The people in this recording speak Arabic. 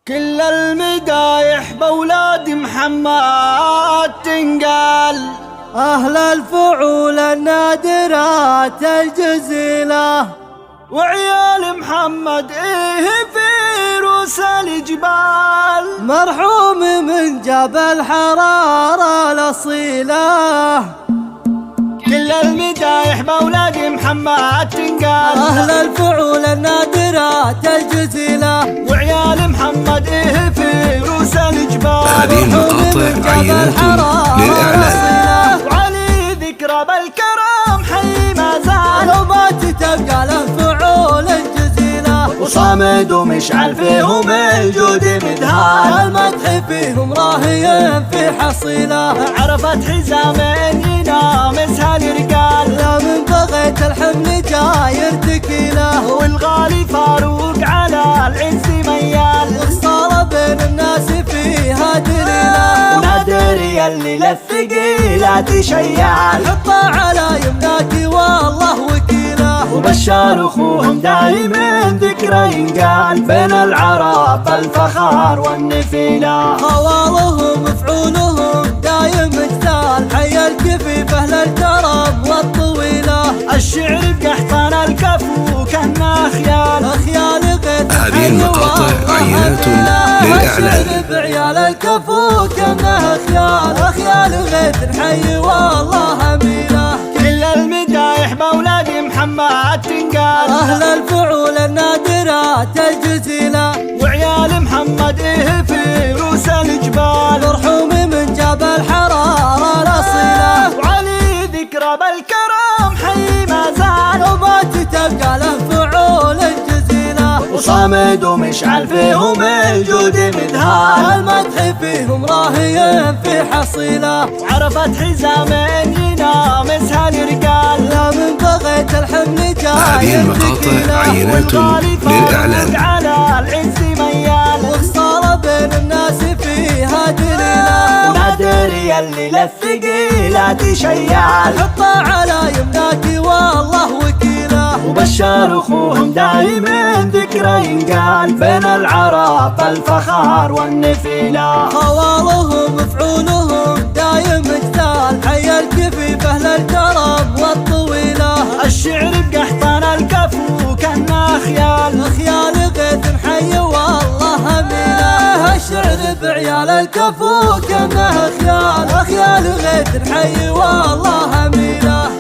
كل المدايح بولاد محمد تنقال، أهل الفعول النادرات الجزيلة، وعيال محمد في روس الجبال، مرحوم من جبل حرارة الأصيلة. كل المدايح بولاد محمد تنقال، أهل الفعول النادرات الجزيلة، وعيال محمد في روس الجبال. هذه المقاطع عينات للإعلان، وعلي ذكرى بالكرم حي ما زال، وما تتبقى له فعول جزيلة، وصامد ومشعل فيهم الجود مدهان، المدح فيهم راهي في حصيلة. عرفت حزام ينامسها الرجال، لا من بغيت الحمل جاير تكيله، والغالي فاروق على العز ميال، وصار بين الناس فيها دليله، ونادري اللي للثقيلات شيال، حطه على يمناك والله وكيله. وبشار اخوهم دايما ذكرى ينقال، بين العرب الفخار والنفيله، خوالهم فعولهم دايم مجتال، حي الكفيف اهل الكرم والطويله. الشعر بقحطان الكفو كانه خيال، خيال غيث هذه المقاطع عينات للإعلان، بعيال الكفو كانه خيال غيث حي والله اميله. كل المدايح بولاد محمد تنقال، أهل الفعول النادرات الجزيلة، وعيال محمد في روس الجبال، مرحوم من جبل حرارة الأصيلة. وعلي ذكرى بالكرم حي ما زال، وما تتبقى له فعول جزيلة، وصامد ومشعل فيهم الجود مدهان، المدح فيهم راهي في حصيلة. وعرفت حزام ينامسها الرجال، لا من بغيت الحمل هذه جاير المقاطع تكيله، عينات للإعلان، على العز ميال، وصار بين الناس فيها دليله، ونادري اللي للثقيلات شيال، حطه على يمناك والله وكيله. وبشار اخوهم دايما ذكرى ينقال، بين العرب الفخار والنفيله، خوالهم فعولهم دايم مجتال، حي الكفيف اهل الكرم والطويله. الشعر بقحطان الكفو كانه خيال، خيال غيث حي والله اميله. الشعر بعيال الكفو كانه خيال غيث حي والله اميله.